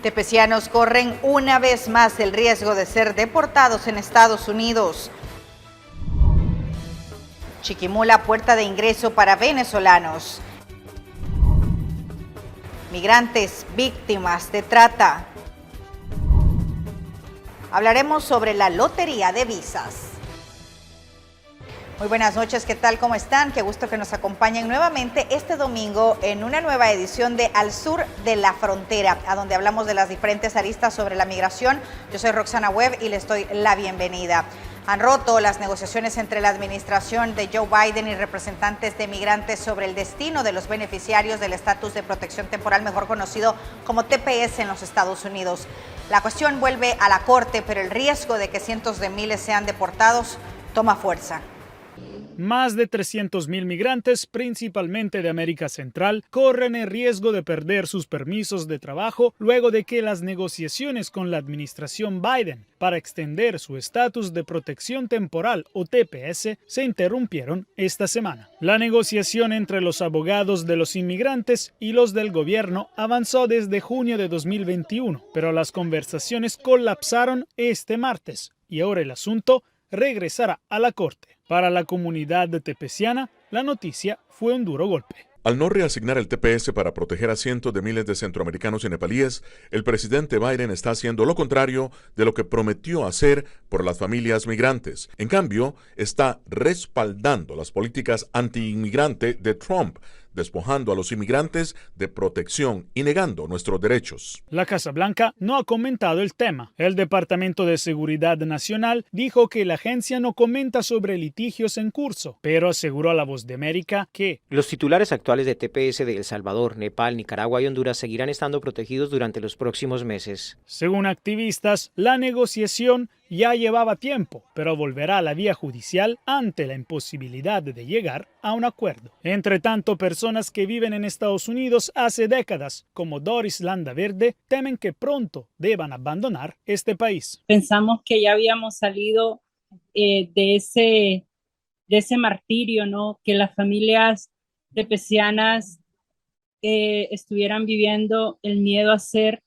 Tepecianos corren una vez más el riesgo de ser deportados en Estados Unidos. Chiquimula, puerta de ingreso para venezolanos. Migrantes víctimas de trata. Hablaremos sobre la lotería de visas. Muy buenas noches, ¿qué tal? ¿Cómo están? Qué gusto que nos acompañen nuevamente este domingo en una nueva edición de Al Sur de la Frontera, a donde hablamos de las diferentes aristas sobre la migración. Yo soy Roxana Webb y les doy la bienvenida. Han roto las negociaciones entre la administración de Joe Biden y representantes de migrantes sobre el destino de los beneficiarios del estatus de protección temporal, mejor conocido como TPS en los Estados Unidos. La cuestión vuelve a la corte, pero el riesgo de que cientos de miles sean deportados toma fuerza. Más de 300,000 migrantes, principalmente de América Central, corren el riesgo de perder sus permisos de trabajo luego de que las negociaciones con la administración Biden para extender su estatus de protección temporal o TPS se interrumpieron esta semana. La negociación entre los abogados de los inmigrantes y los del gobierno avanzó desde junio de 2021, pero las conversaciones colapsaron este martes y ahora el asunto regresará a la corte. Para la comunidad tepeciana, la noticia fue un duro golpe. Al no reasignar el TPS para proteger a cientos de miles de centroamericanos y nepalíes, el presidente Biden está haciendo lo contrario de lo que prometió hacer por las familias migrantes. En cambio, está respaldando las políticas anti-inmigrante de Trump, despojando a los inmigrantes de protección y negando nuestros derechos. La Casa Blanca no ha comentado el tema. El Departamento de Seguridad Nacional dijo que la agencia no comenta sobre litigios en curso, pero aseguró a La Voz de América que los titulares actuales de TPS de El Salvador, Nepal, Nicaragua y Honduras seguirán estando protegidos durante los próximos meses. Según activistas, la negociación ya llevaba tiempo, pero volverá a la vía judicial ante la imposibilidad de llegar a un acuerdo. Entre tanto, personas que viven en Estados Unidos hace décadas, como Doris Landaverde, temen que pronto deban abandonar este país. Pensamos que ya habíamos salido de ese martirio, ¿no? Que las familias tepecianas estuvieran viviendo el miedo a ser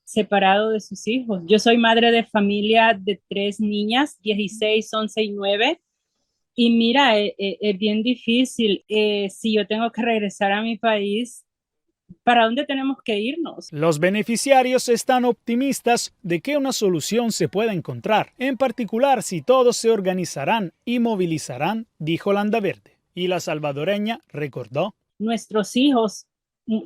separado de sus hijos. Yo soy madre de familia de 3 niñas, 16, 11 y 9. Y mira, es bien difícil. Si yo tengo que regresar a mi país, ¿para dónde tenemos que irnos? Los beneficiarios están optimistas de que una solución se pueda encontrar, en particular si todos se organizarán y movilizarán, dijo Landaverde. Y la salvadoreña recordó: nuestros hijos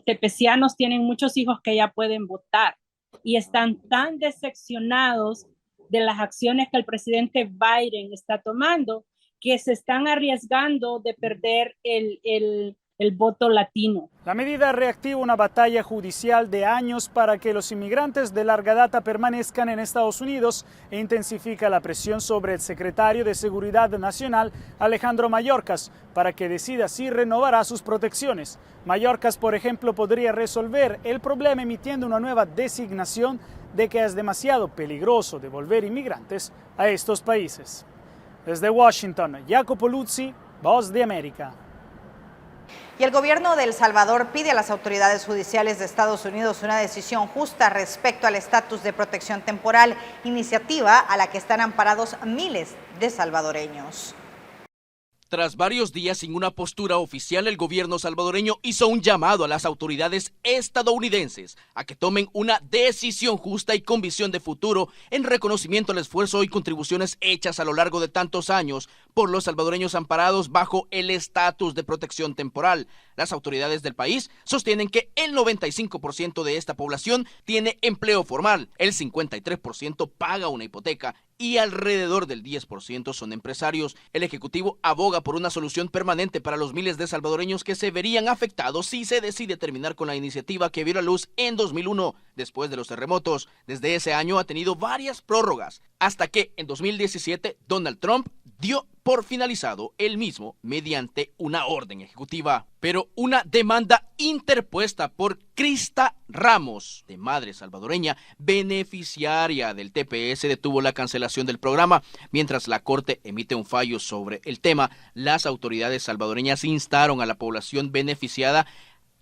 tepecianos tienen muchos hijos que ya pueden votar y están tan decepcionados de las acciones que el presidente Biden está tomando que se están arriesgando de perder el voto latino. La medida reactiva una batalla judicial de años para que los inmigrantes de larga data permanezcan en Estados Unidos e intensifica la presión sobre el secretario de Seguridad Nacional, Alejandro Mayorkas, para que decida si renovará sus protecciones. Mayorkas, por ejemplo, podría resolver el problema emitiendo una nueva designación de que es demasiado peligroso devolver inmigrantes a estos países. Desde Washington, Jacopo Luzzi, Voz de América. Y el gobierno de El Salvador pide a las autoridades judiciales de Estados Unidos una decisión justa respecto al estatus de protección temporal, iniciativa a la que están amparados miles de salvadoreños. Tras varios días sin una postura oficial, el gobierno salvadoreño hizo un llamado a las autoridades estadounidenses a que tomen una decisión justa y con visión de futuro en reconocimiento al esfuerzo y contribuciones hechas a lo largo de tantos años por los salvadoreños amparados bajo el estatus de protección temporal. Las autoridades del país sostienen que el 95% de esta población tiene empleo formal, el 53% paga una hipoteca y alrededor del 10% son empresarios. El Ejecutivo aboga por una solución permanente para los miles de salvadoreños que se verían afectados si se decide terminar con la iniciativa que vio la luz en 2001, después de los terremotos. Desde ese año ha tenido varias prórrogas, hasta que en 2017 Donald Trump dio por finalizado el mismo mediante una orden ejecutiva. Pero una demanda interpuesta por Crista Ramos, de madre salvadoreña, beneficiaria del TPS, detuvo la cancelación del programa. Mientras la Corte emite un fallo sobre el tema, las autoridades salvadoreñas instaron a la población beneficiada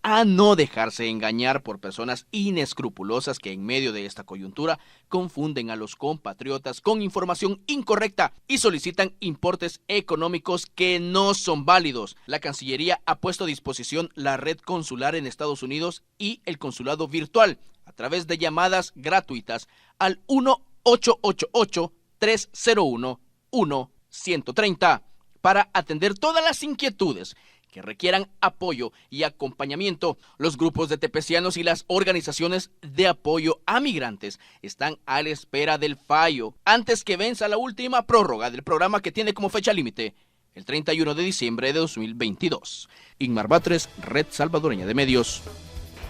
a no dejarse engañar por personas inescrupulosas que en medio de esta coyuntura confunden a los compatriotas con información incorrecta y solicitan importes económicos que no son válidos. La Cancillería ha puesto a disposición la red consular en Estados Unidos y el consulado virtual a través de llamadas gratuitas al 1-888-301-1130 para atender todas las inquietudes que requieran apoyo y acompañamiento. Los grupos de tepecianos y las organizaciones de apoyo a migrantes están a la espera del fallo antes que venza la última prórroga del programa, que tiene como fecha límite el 31 de diciembre de 2022. Inmar Batres, Red Salvadoreña de Medios.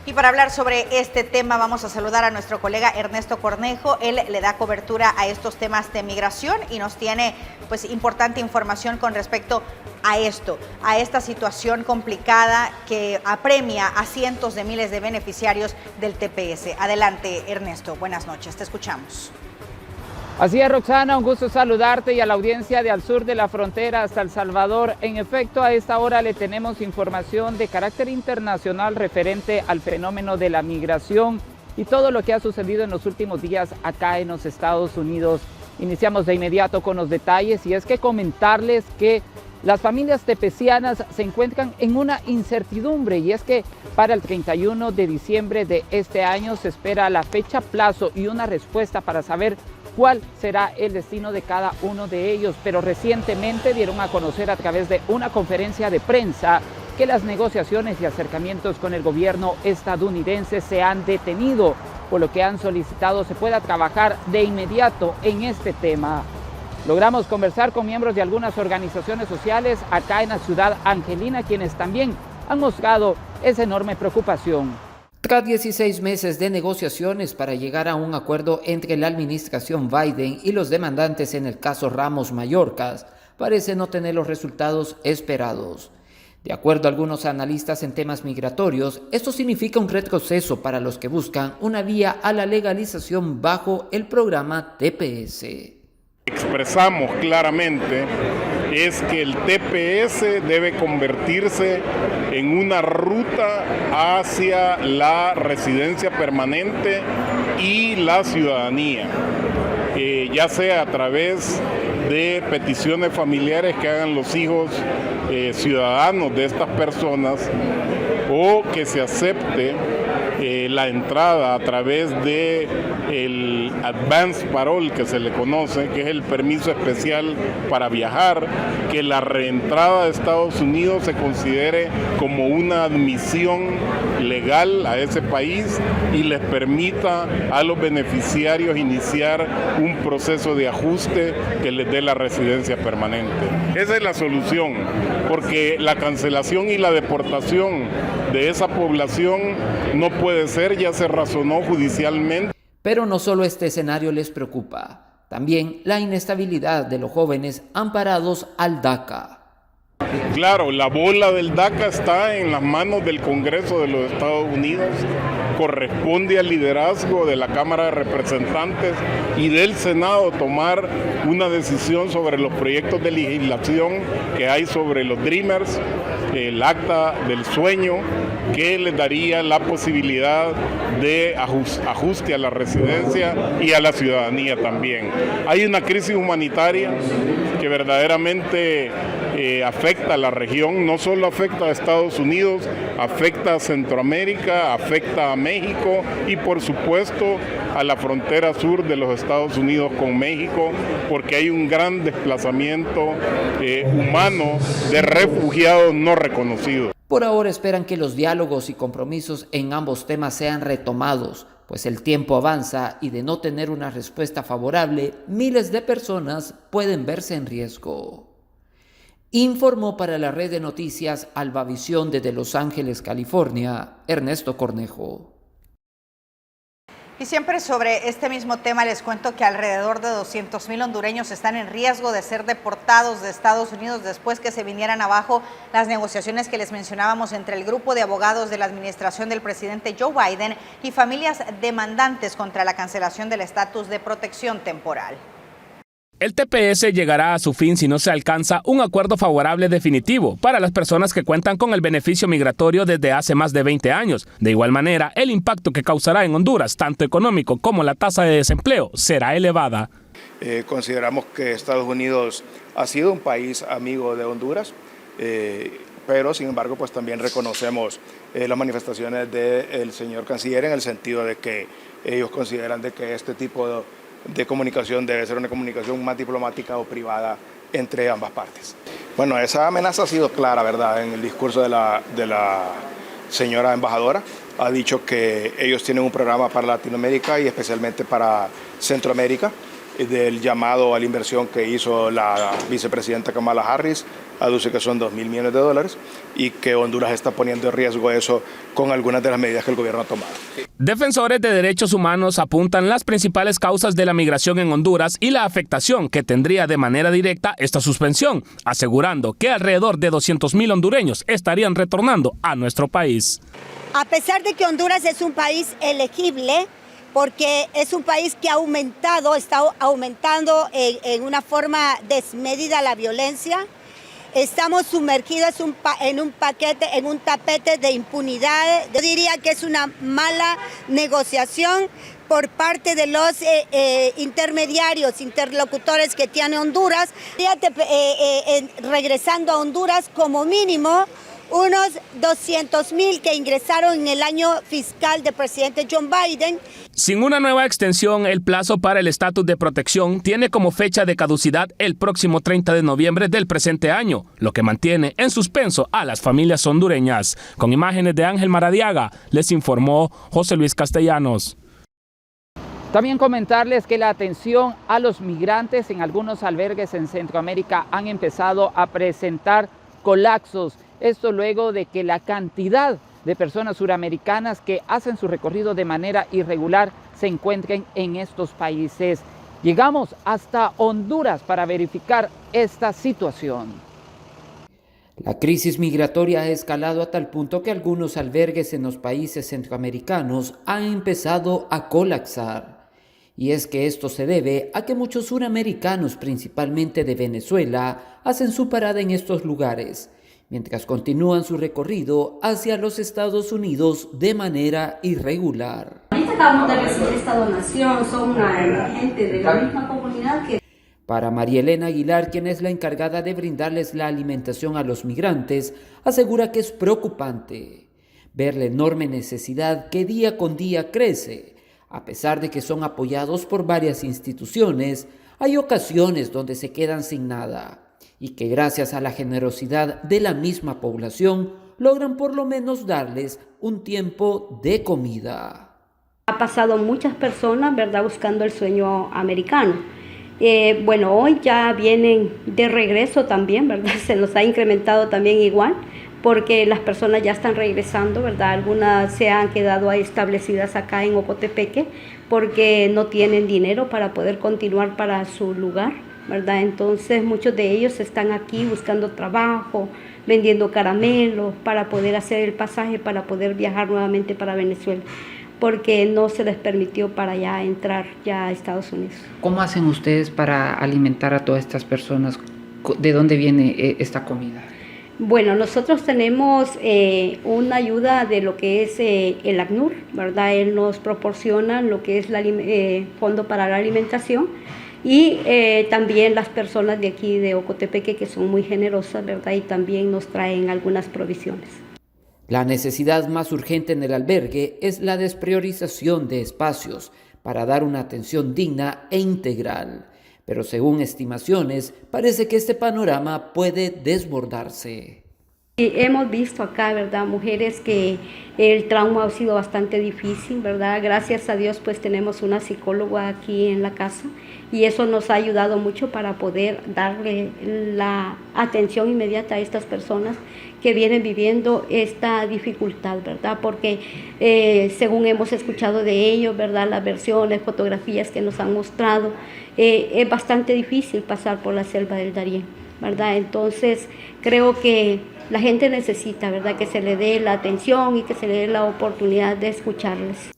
Y para hablar sobre este tema vamos a saludar a nuestro colega Ernesto Cornejo. Él le da cobertura a estos temas de migración y nos tiene pues importante información con respecto a esto, a esta situación complicada que apremia a cientos de miles de beneficiarios del TPS. Adelante, Ernesto, buenas noches, te escuchamos. Así es, Roxana, un gusto saludarte y a la audiencia de Al Sur de la Frontera hasta El Salvador. En efecto, a esta hora le tenemos información de carácter internacional referente al fenómeno de la migración y todo lo que ha sucedido en los últimos días acá en los Estados Unidos. Iniciamos de inmediato con los detalles y es que comentarles que las familias tepecianas se encuentran en una incertidumbre, y es que para el 31 de diciembre de este año se espera la fecha plazo y una respuesta para saber cuál será el destino de cada uno de ellos, pero recientemente dieron a conocer a través de una conferencia de prensa que las negociaciones y acercamientos con el gobierno estadounidense se han detenido, por lo que han solicitado se pueda trabajar de inmediato en este tema. Logramos conversar con miembros de algunas organizaciones sociales acá en la ciudad angelina, quienes también han mostrado esa enorme preocupación. Tras 16 meses de negociaciones para llegar a un acuerdo entre la administración Biden y los demandantes en el caso Ramos Mayorkas, parece no tener los resultados esperados. De acuerdo a algunos analistas en temas migratorios, esto significa un retroceso para los que buscan una vía a la legalización bajo el programa TPS. Expresamos claramente es que el TPS debe convertirse en una ruta hacia la residencia permanente y la ciudadanía, ya sea a través de peticiones familiares que hagan los hijos ciudadanos de estas personas, o que se acepte la entrada a través de el Advance Parole, que se le conoce, que es el permiso especial para viajar, que la reentrada de Estados Unidos se considere como una admisión legal a ese país y les permita a los beneficiarios iniciar un proceso de ajuste que les dé la residencia permanente. Esa es la solución, porque la cancelación y la deportación de esa población no puede ser, ya se razonó judicialmente. Pero no solo este escenario les preocupa, también la inestabilidad de los jóvenes amparados al DACA. Claro, la bola del DACA está en las manos del Congreso de los Estados Unidos, corresponde al liderazgo de la Cámara de Representantes y del Senado tomar una decisión sobre los proyectos de legislación que hay sobre los Dreamers, el acta del sueño, que les daría la posibilidad de ajuste a la residencia y a la ciudadanía también. Hay una crisis humanitaria que verdaderamente afecta a la región, no solo afecta a Estados Unidos, afecta a Centroamérica, afecta a México y por supuesto a la frontera sur de los Estados Unidos con México, porque hay un gran desplazamiento humano de refugiados no reconocidos. Por ahora esperan que los diálogos y compromisos en ambos temas sean retomados, pues el tiempo avanza y de no tener una respuesta favorable, miles de personas pueden verse en riesgo. Informó para la red de noticias Albavisión desde Los Ángeles, California, Ernesto Cornejo. Y siempre sobre este mismo tema les cuento que alrededor de 200,000 hondureños están en riesgo de ser deportados de Estados Unidos después que se vinieran abajo las negociaciones que les mencionábamos entre el grupo de abogados de la administración del presidente Joe Biden y familias demandantes contra la cancelación del estatus de protección temporal. El TPS llegará a su fin si no se alcanza un acuerdo favorable definitivo para las personas que cuentan con el beneficio migratorio desde hace más de 20 años. De igual manera, el impacto que causará en Honduras, tanto económico como la tasa de desempleo, será elevada. Consideramos que Estados Unidos ha sido un país amigo de Honduras, pero sin embargo pues también reconocemos las manifestaciones del señor canciller en el sentido de que ellos consideran de que este tipo de comunicación debe ser una comunicación más diplomática o privada entre ambas partes. Bueno, esa amenaza ha sido clara, ¿verdad? En el discurso de la señora embajadora. Ha dicho que ellos tienen un programa para Latinoamérica y especialmente para Centroamérica, del llamado a la inversión que hizo la vicepresidenta Kamala Harris, aduce que son $2.000 millones y que Honduras está poniendo en riesgo eso con algunas de las medidas que el gobierno ha tomado. Defensores de derechos humanos apuntan las principales causas de la migración en Honduras y la afectación que tendría de manera directa esta suspensión, asegurando que alrededor de 200,000 hondureños estarían retornando a nuestro país. A pesar de que Honduras es un país elegible, porque es un país que está aumentando en una forma desmedida la violencia. Estamos sumergidos en un tapete de impunidad. Yo diría que es una mala negociación por parte de los interlocutores que tiene Honduras. Regresando a Honduras como mínimo, unos 200,000 que ingresaron en el año fiscal del presidente Joe Biden. Sin una nueva extensión, el plazo para el estatus de protección tiene como fecha de caducidad el próximo 30 de noviembre del presente año, lo que mantiene en suspenso a las familias hondureñas. Con imágenes de Ángel Maradiaga, les informó José Luis Castellanos. También comentarles que la atención a los migrantes en algunos albergues en Centroamérica han empezado a presentar colapsos. Esto luego de que la cantidad de personas suramericanas que hacen su recorrido de manera irregular se encuentren en estos países. Llegamos hasta Honduras para verificar esta situación. La crisis migratoria ha escalado a tal punto que algunos albergues en los países centroamericanos han empezado a colapsar. Y es que esto se debe a que muchos suramericanos, principalmente de Venezuela, hacen su parada en estos lugares, mientras continúan su recorrido hacia los Estados Unidos de manera irregular. Ahorita acabamos de recibir esta donación, son una gente de la misma comunidad que... Para María Elena Aguilar, quien es la encargada de brindarles la alimentación a los migrantes, asegura que es preocupante ver la enorme necesidad que día con día crece. A pesar de que son apoyados por varias instituciones, hay ocasiones donde se quedan sin nada, y que gracias a la generosidad de la misma población logran por lo menos darles un tiempo de comida. Ha pasado muchas personas, ¿verdad?, buscando el sueño americano. Bueno, hoy ya vienen de regreso también, ¿verdad? Se nos ha incrementado también igual, porque las personas ya están regresando, ¿verdad? Algunas se han quedado establecidas acá en Ocotepeque porque no tienen dinero para poder continuar para su lugar, ¿verdad? Entonces muchos de ellos están aquí buscando trabajo, vendiendo caramelos para poder hacer el pasaje, para poder viajar nuevamente para Venezuela, porque no se les permitió para ya entrar ya a Estados Unidos. ¿Cómo hacen ustedes para alimentar a todas estas personas? ¿De dónde viene esta comida? Bueno, nosotros tenemos una ayuda de lo que es el ACNUR, ¿verdad? Él nos proporciona lo que es el fondo para la alimentación y también las personas de aquí de Ocotepeque que son muy generosas, ¿verdad? Y también nos traen algunas provisiones. La necesidad más urgente en el albergue es la despriorización de espacios para dar una atención digna e integral. Pero según estimaciones, parece que este panorama puede desbordarse. Y hemos visto acá, ¿verdad?, mujeres que el trauma ha sido bastante difícil, ¿verdad? Gracias a Dios pues tenemos una psicóloga aquí en la casa y eso nos ha ayudado mucho para poder darle la atención inmediata a estas personas que vienen viviendo esta dificultad, ¿verdad? Porque según hemos escuchado de ellos, ¿verdad?, las versiones, fotografías que nos han mostrado, es bastante difícil pasar por la selva del Darién, ¿verdad? Entonces creo que la gente necesita, ¿verdad?, que se le dé la atención y que se le dé la oportunidad de escucharles.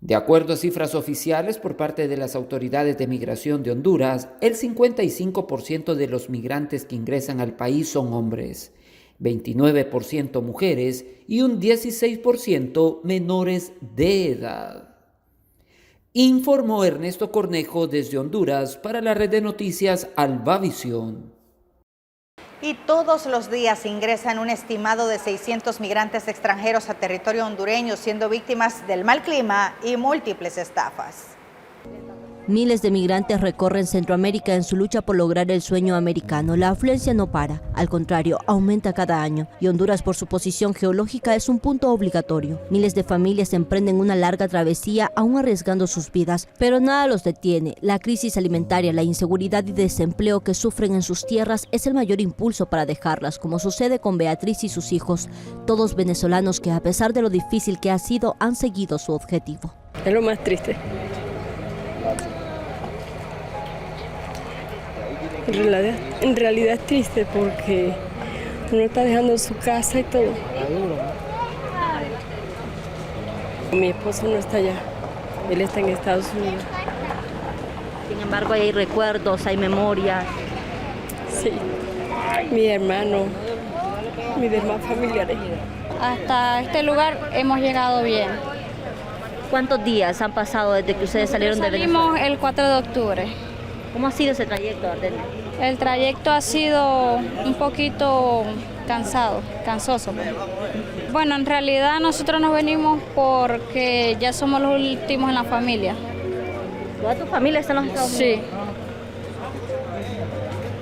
De acuerdo a cifras oficiales por parte de las autoridades de migración de Honduras, el 55% de los migrantes que ingresan al país son hombres, 29% mujeres y un 16% menores de edad. Informó Ernesto Cornejo desde Honduras para la red de noticias Albavisión. Y todos los días ingresan un estimado de 600 migrantes extranjeros a territorio hondureño, siendo víctimas del mal clima y múltiples estafas. Miles de migrantes recorren Centroamérica en su lucha por lograr el sueño americano. La afluencia no para, al contrario, aumenta cada año. Y Honduras, por su posición geológica, es un punto obligatorio. Miles de familias emprenden una larga travesía, aún arriesgando sus vidas, pero nada los detiene. La crisis alimentaria, la inseguridad y desempleo que sufren en sus tierras es el mayor impulso para dejarlas, como sucede con Beatriz y sus hijos, todos venezolanos que, a pesar de lo difícil que ha sido, han seguido su objetivo. Es lo más triste. En realidad es triste porque uno está dejando su casa y todo. Mi esposo no está allá, él está en Estados Unidos. Sin embargo, hay recuerdos, hay memorias. Sí, mi hermano, mis demás familiares. Hasta este lugar hemos llegado bien. ¿Cuántos días han pasado desde que ustedes salieron de Venezuela? Salimos el 4 de octubre. ¿Cómo ha sido ese trayecto, Ardelia? El trayecto ha sido un poquito cansoso. Bueno, en realidad nosotros nos venimos porque ya somos los últimos en la familia. ¿Toda tu familia está en los Estados Unidos? Sí.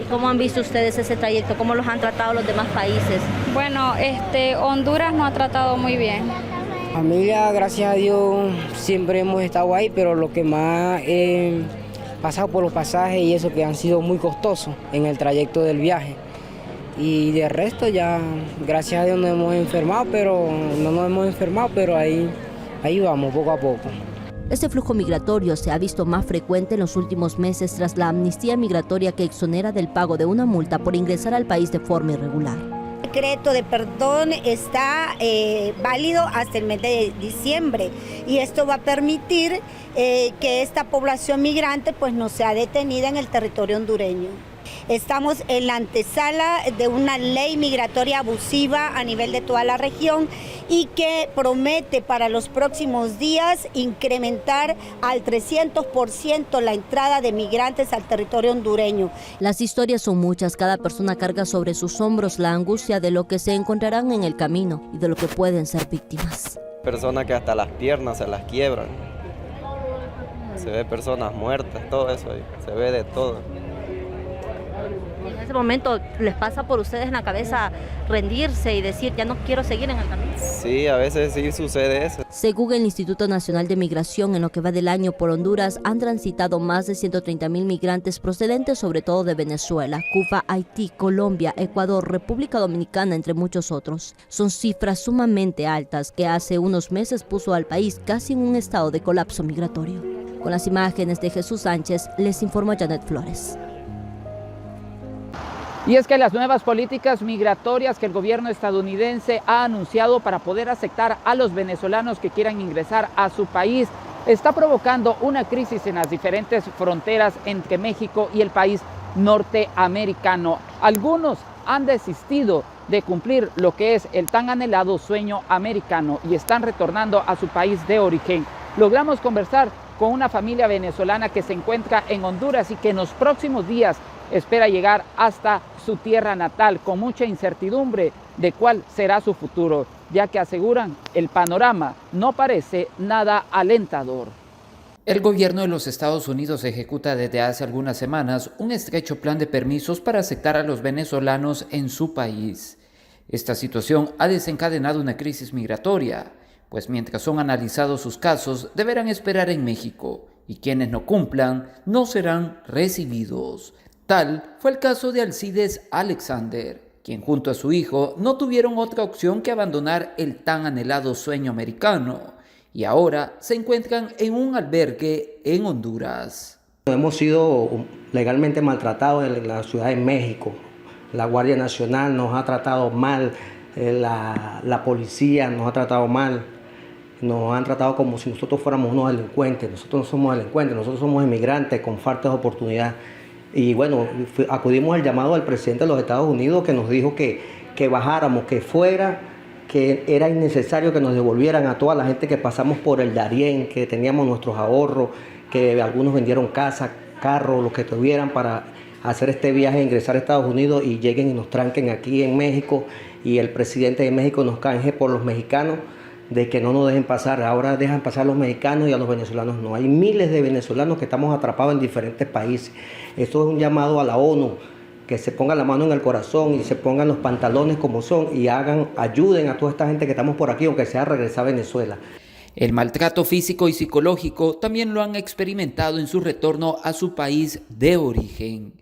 ¿Y cómo han visto ustedes ese trayecto? ¿Cómo los han tratado los demás países? Bueno, Honduras nos ha tratado muy bien. Familia, gracias a Dios, siempre hemos estado ahí, pero lo que más pasado por los pasajes y eso que han sido muy costosos en el trayecto del viaje. Y de resto ya, gracias a Dios no nos hemos enfermado, pero ahí vamos poco a poco. Este flujo migratorio se ha visto más frecuente en los últimos meses tras la amnistía migratoria que exonera del pago de una multa por ingresar al país de forma irregular. El decreto de perdón está válido hasta el mes de diciembre y esto va a permitir que esta población migrante pues no sea detenida en el territorio hondureño. Estamos en la antesala de una ley migratoria abusiva a nivel de toda la región y que promete para los próximos días incrementar al 300% la entrada de migrantes al territorio hondureño. Las historias son muchas, cada persona carga sobre sus hombros la angustia de lo que se encontrarán en el camino y de lo que pueden ser víctimas. Personas que hasta las piernas se las quiebran, se ve personas muertas, todo eso, se ve de todo. En ese momento les pasa por ustedes en la cabeza rendirse y decir ya no quiero seguir en el camino. Sí, a veces sí sucede eso. Según el Instituto Nacional de Migración, en lo que va del año por Honduras han transitado más de 130,000 migrantes procedentes sobre todo de Venezuela, Cuba, Haití, Colombia, Ecuador, República Dominicana, entre muchos otros. Son cifras sumamente altas que hace unos meses puso al país casi en un estado de colapso migratorio. Con las imágenes de Jesús Sánchez, les informó Janet Flores. Y es que las nuevas políticas migratorias que el gobierno estadounidense ha anunciado para poder aceptar a los venezolanos que quieran ingresar a su país está provocando una crisis en las diferentes fronteras entre México y el país norteamericano. Algunos han desistido de cumplir lo que es el tan anhelado sueño americano y están retornando a su país de origen. Logramos conversar con una familia venezolana que se encuentra en Honduras y que en los próximos días espera llegar hasta su tierra natal con mucha incertidumbre de cuál será su futuro, ya que aseguran el panorama no parece nada alentador. El gobierno de los Estados Unidos ejecuta desde hace algunas semanas un estrecho plan de permisos para aceptar a los venezolanos en su país. Esta situación ha desencadenado una crisis migratoria, pues mientras son analizados sus casos, deberán esperar en México, y quienes no cumplan no serán recibidos. Tal fue el caso de Alcides Alexander, quien junto a su hijo no tuvieron otra opción que abandonar el tan anhelado sueño americano, y ahora se encuentran en un albergue en Honduras. Hemos sido legalmente maltratados en la Ciudad de México. La Guardia Nacional nos ha tratado mal, la policía nos ha tratado mal, nos han tratado como si nosotros fuéramos unos delincuentes. Nosotros no somos delincuentes, nosotros somos inmigrantes con falta de oportunidad. Y bueno, acudimos al llamado del presidente de los Estados Unidos, que nos dijo que bajáramos, que fuera, que era innecesario que nos devolvieran a toda la gente que pasamos por el Darién, que teníamos nuestros ahorros, que algunos vendieron casa, carro, lo que tuvieran para hacer este viaje, ingresar a Estados Unidos y lleguen y nos tranquen aquí en México, y el presidente de México nos canje por los mexicanos de que no nos dejen pasar. Ahora dejan pasar a los mexicanos y a los venezolanos no. Hay miles de venezolanos que estamos atrapados en diferentes países. Esto es un llamado a la ONU, que se ponga la mano en el corazón y se pongan los pantalones como son y ayuden a toda esta gente que estamos por aquí, aunque sea regresar a Venezuela. El maltrato físico y psicológico también lo han experimentado en su retorno a su país de origen.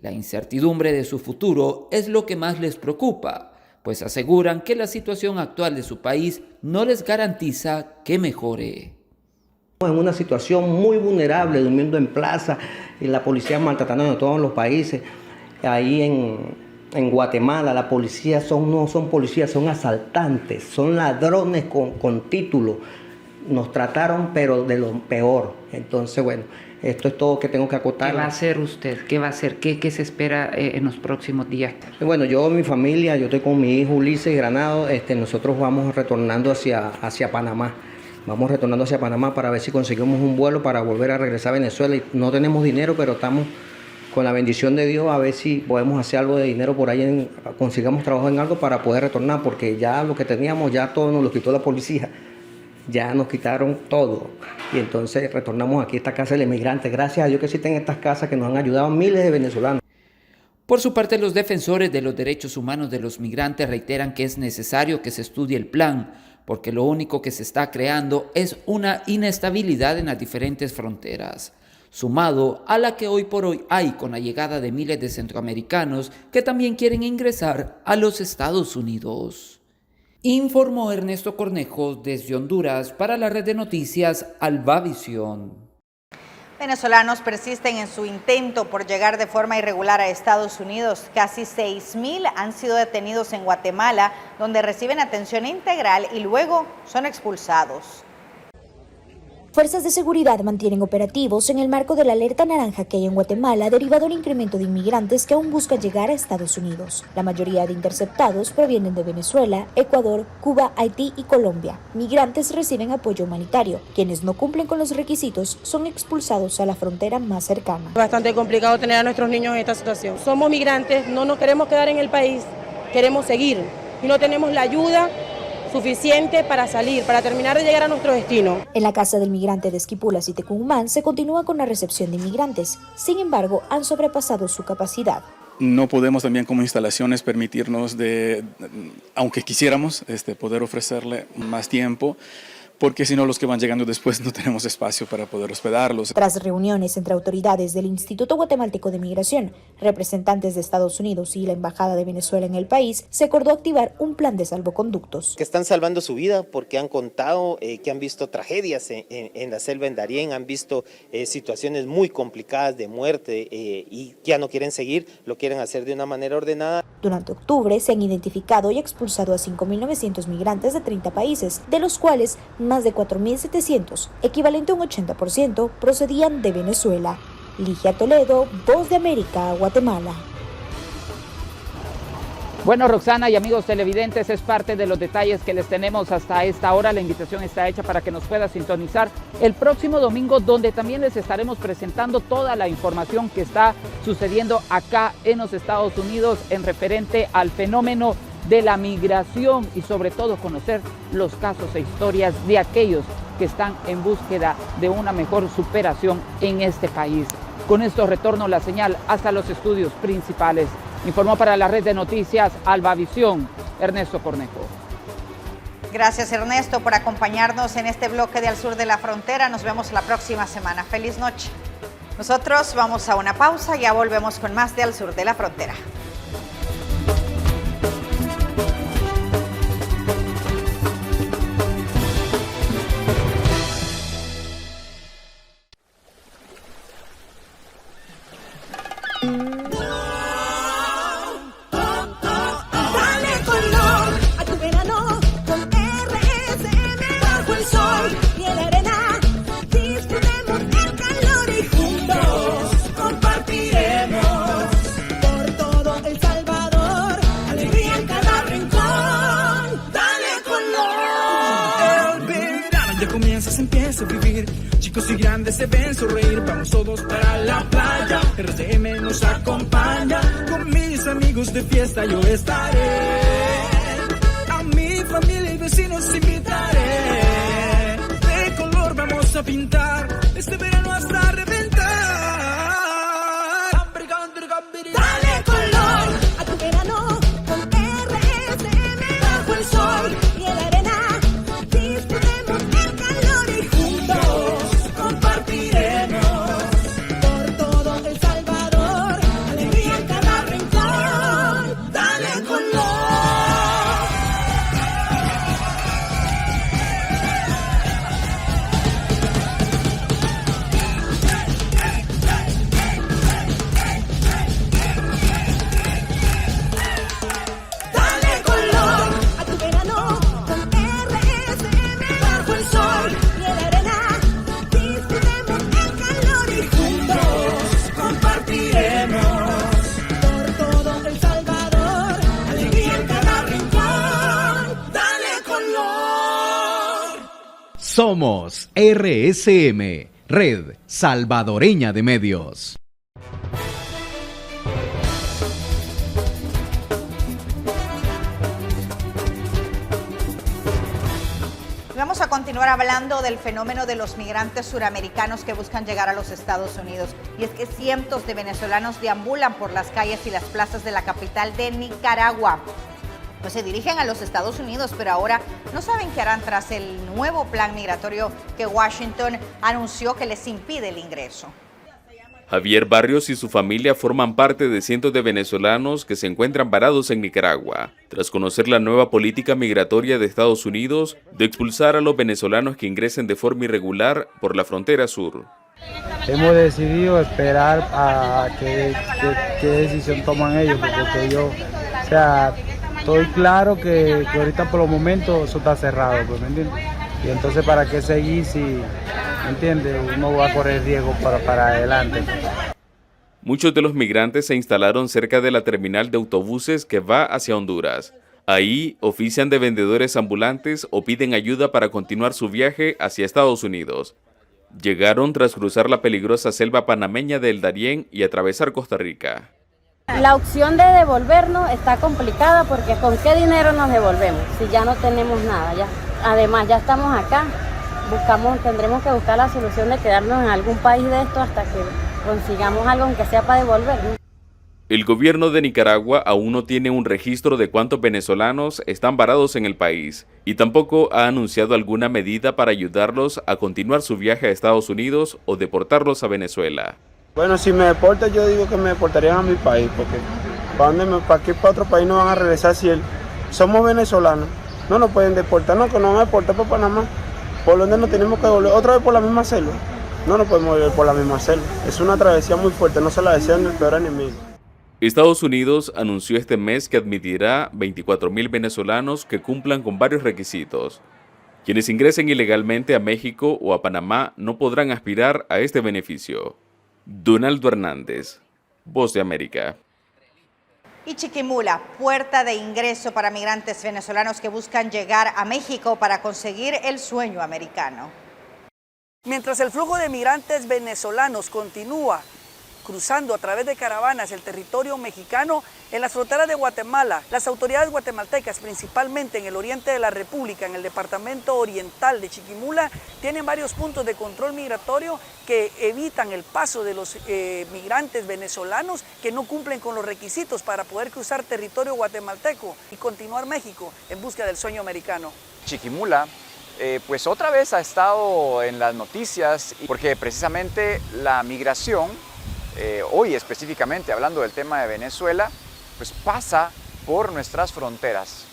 La incertidumbre de su futuro es lo que más les preocupa, pues aseguran que la situación actual de su país no les garantiza que mejore. En una situación muy vulnerable, durmiendo en plaza, y la policía maltratando en todos los países. Ahí en Guatemala la policía no son policías, son asaltantes, son ladrones con título. Nos trataron pero de lo peor. Entonces bueno, esto es todo que tengo que acotar. ¿Qué va a hacer usted? ¿Qué va a hacer? ¿Qué se espera en los próximos días? Bueno, yo, mi familia, yo estoy con mi hijo Ulises Granado, nosotros vamos retornando hacia Panamá. Vamos retornando hacia Panamá para ver si conseguimos un vuelo para volver a regresar a Venezuela. Y no tenemos dinero, pero estamos con la bendición de Dios a ver si podemos hacer algo de dinero por ahí, consigamos trabajo en algo para poder retornar, porque ya lo que teníamos, ya todo nos lo quitó la policía. Ya nos quitaron todo. Y entonces retornamos aquí a esta casa del inmigrante. Gracias a Dios que existen estas casas que nos han ayudado miles de venezolanos. Por su parte, los defensores de los derechos humanos de los migrantes reiteran que es necesario que se estudie el plan, porque lo único que se está creando es una inestabilidad en las diferentes fronteras, sumado a la que hoy por hoy hay con la llegada de miles de centroamericanos que también quieren ingresar a los Estados Unidos. Informó Ernesto Cornejo desde Honduras para la red de noticias Albavisión. Venezolanos persisten en su intento por llegar de forma irregular a Estados Unidos. Casi 6,000 han sido detenidos en Guatemala, donde reciben atención integral y luego son expulsados. Fuerzas de seguridad mantienen operativos en el marco de la alerta naranja que hay en Guatemala derivado del incremento de inmigrantes que aún buscan llegar a Estados Unidos. La mayoría de interceptados provienen de Venezuela, Ecuador, Cuba, Haití y Colombia. Migrantes reciben apoyo humanitario. Quienes no cumplen con los requisitos son expulsados a la frontera más cercana. Bastante complicado tener a nuestros niños en esta situación. Somos migrantes, no nos queremos quedar en el país, queremos seguir y no tenemos la ayuda suficiente para salir, para terminar de llegar a nuestro destino. En la casa del migrante de Esquipulas y Tecumán se continúa con la recepción de inmigrantes. Sin embargo, han sobrepasado su capacidad. No podemos también como instalaciones permitirnos aunque quisiéramos, poder ofrecerle más tiempo, porque si no los que van llegando después no tenemos espacio para poder hospedarlos. Tras reuniones entre autoridades del Instituto Guatemalteco de Migración, representantes de Estados Unidos y la Embajada de Venezuela en el país, se acordó activar un plan de salvoconductos. Que están salvando su vida porque han contado que han visto tragedias en la selva en Darién, han visto situaciones muy complicadas de muerte y ya no quieren seguir, lo quieren hacer de una manera ordenada. Durante octubre se han identificado y expulsado a 5.900 migrantes de 30 países, de los cuales más de 4.700, equivalente a un 80%, procedían de Venezuela. Ligia Toledo, Voz de América, Guatemala. Bueno, Roxana y amigos televidentes, es parte de los detalles que les tenemos hasta esta hora. La invitación está hecha para que nos pueda sintonizar el próximo domingo, donde también les estaremos presentando toda la información que está sucediendo acá en los Estados Unidos en referente al fenómeno de la migración y sobre todo conocer los casos e historias de aquellos que están en búsqueda de una mejor superación en este país. Con esto retorno la señal hasta los estudios principales. Informó para la red de noticias Albavisión, Ernesto Cornejo. Gracias, Ernesto, por acompañarnos en este bloque de Al Sur de la Frontera. Nos vemos la próxima semana. Feliz noche. Nosotros vamos a una pausa, ya volvemos con más de Al Sur de la Frontera. Chicos y grandes se ven sonreír, vamos todos para la playa. RCM nos acompaña, con mis amigos de fiesta yo estaré. A mi familia y vecinos invitaré. De color vamos a pintar, este verano hasta reventar. Dale color a tu verano con RCM bajo el sol y en la arena. Disfrutemos el calor y juntos compartiremos por todo El Salvador, alegría en cada rincón. Dale color. Dale color a tu verano con RCM bajo el sol y en la arena. Disfrutemos el calor y juntos compartiremos por todo El Salvador, alegría en cada rincón. Dale color. Somos RSM, Red Salvadoreña de Medios. Vamos a continuar hablando del fenómeno de los migrantes suramericanos que buscan llegar a los Estados Unidos. Y es que cientos de venezolanos deambulan por las calles y las plazas de la capital de Nicaragua. Pues se dirigen a los Estados Unidos, pero ahora no saben qué harán tras el nuevo plan migratorio que Washington anunció que les impide el ingreso. Javier Barrios y su familia forman parte de cientos de venezolanos que se encuentran varados en Nicaragua, tras conocer la nueva política migratoria de Estados Unidos de expulsar a los venezolanos que ingresen de forma irregular por la frontera sur. Hemos decidido esperar a qué decisión toman ellos, porque ellos, o sea, estoy claro que ahorita por los momentos eso está cerrado, pues, ¿me entiendes? Y entonces, ¿para qué seguir si, ¿me entiendes? Uno va a correr riesgo para adelante. Muchos de los migrantes se instalaron cerca de la terminal de autobuses que va hacia Honduras. Ahí ofician de vendedores ambulantes o piden ayuda para continuar su viaje hacia Estados Unidos. Llegaron tras cruzar la peligrosa selva panameña del Darién y atravesar Costa Rica. La opción de devolvernos está complicada porque ¿con qué dinero nos devolvemos? Si ya no tenemos nada, ya. Además, ya estamos acá, tendremos que buscar la solución de quedarnos en algún país de esto hasta que consigamos algo aunque sea para devolvernos. El gobierno de Nicaragua aún no tiene un registro de cuántos venezolanos están varados en el país y tampoco ha anunciado alguna medida para ayudarlos a continuar su viaje a Estados Unidos o deportarlos a Venezuela. Bueno, si me deportan, yo digo que me deportarían a mi país, porque ¿para qué para otro país no van a regresar si somos venezolanos? No nos pueden deportar, no, que nos van a deportar para Panamá. ¿Por donde nos tenemos que volver? ¿Otra vez por la misma selva? No nos podemos volver por la misma selva. Es una travesía muy fuerte, no se la desean el peor enemigo. Estados Unidos anunció este mes que admitirá 24,000 venezolanos que cumplan con varios requisitos. Quienes ingresen ilegalmente a México o a Panamá no podrán aspirar a este beneficio. Donaldo Hernández, Voz de América. Y Chiquimula, puerta de ingreso para migrantes venezolanos que buscan llegar a México para conseguir el sueño americano. Mientras el flujo de migrantes venezolanos continúa, cruzando a través de caravanas el territorio mexicano en las fronteras de Guatemala. Las autoridades guatemaltecas, principalmente en el oriente de la República, en el departamento oriental de Chiquimula, tienen varios puntos de control migratorio que evitan el paso de los migrantes venezolanos que no cumplen con los requisitos para poder cruzar territorio guatemalteco y continuar México en busca del sueño americano. Chiquimula pues otra vez ha estado en las noticias porque precisamente la migración, hoy específicamente hablando del tema de Venezuela, pues pasa por nuestras fronteras.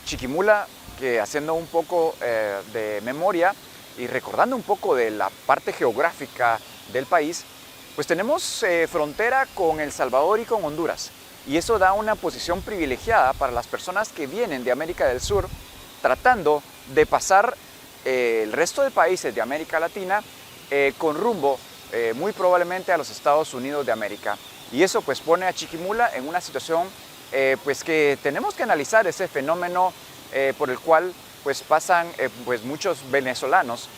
Chiquimula, que haciendo un poco de memoria y recordando un poco de la parte geográfica del país, pues tenemos frontera con El Salvador y con Honduras. Y eso da una posición privilegiada para las personas que vienen de América del Sur tratando de pasar el resto de países de América Latina con rumbo muy probablemente a los Estados Unidos de América. Y eso pues pone a Chiquimula en una situación pues que tenemos que analizar ese fenómeno por el cual pues pasan pues muchos venezolanos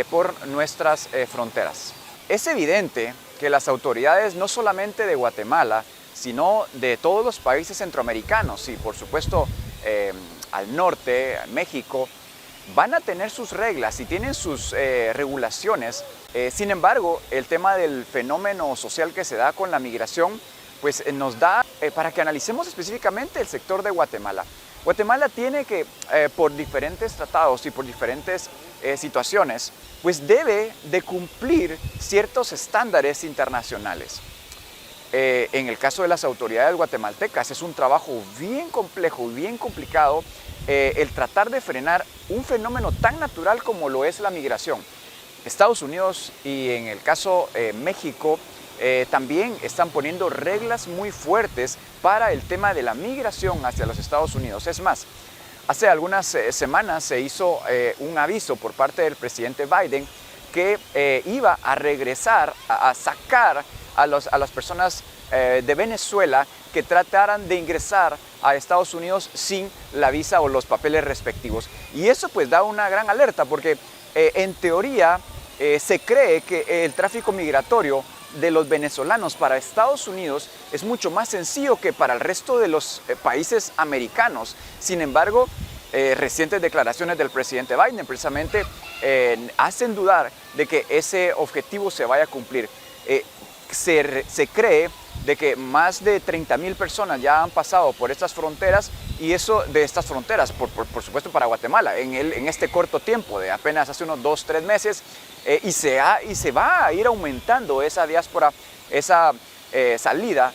por nuestras fronteras. Es evidente que las autoridades no solamente de Guatemala, sino de todos los países centroamericanos y por supuesto al norte, a México, van a tener sus reglas y tienen sus regulaciones. Sin embargo, el tema del fenómeno social que se da con la migración, pues nos da para que analicemos específicamente el sector de Guatemala. Guatemala tiene que, por diferentes tratados y por diferentes situaciones, pues debe de cumplir ciertos estándares internacionales. En el caso de las autoridades guatemaltecas es un trabajo bien complejo y bien complicado el tratar de frenar un fenómeno tan natural como lo es la migración. Estados Unidos y en el caso México también están poniendo reglas muy fuertes para el tema de la migración hacia los Estados Unidos. Es más, hace algunas semanas se hizo un aviso por parte del presidente Biden que iba a regresar, a sacar a las personas de Venezuela que trataran de ingresar a Estados Unidos sin la visa o los papeles respectivos. Y eso pues da una gran alerta porque en teoría se cree que el tráfico migratorio de los venezolanos para Estados Unidos es mucho más sencillo que para el resto de los países americanos. Sin embargo, recientes declaraciones del presidente Biden precisamente hacen dudar de que ese objetivo se vaya a cumplir. Se cree de que más de 30,000 personas ya han pasado por estas fronteras y eso de estas fronteras, por supuesto para Guatemala, en este corto tiempo de apenas hace unos 2-3 meses y se va a ir aumentando esa diáspora, esa salida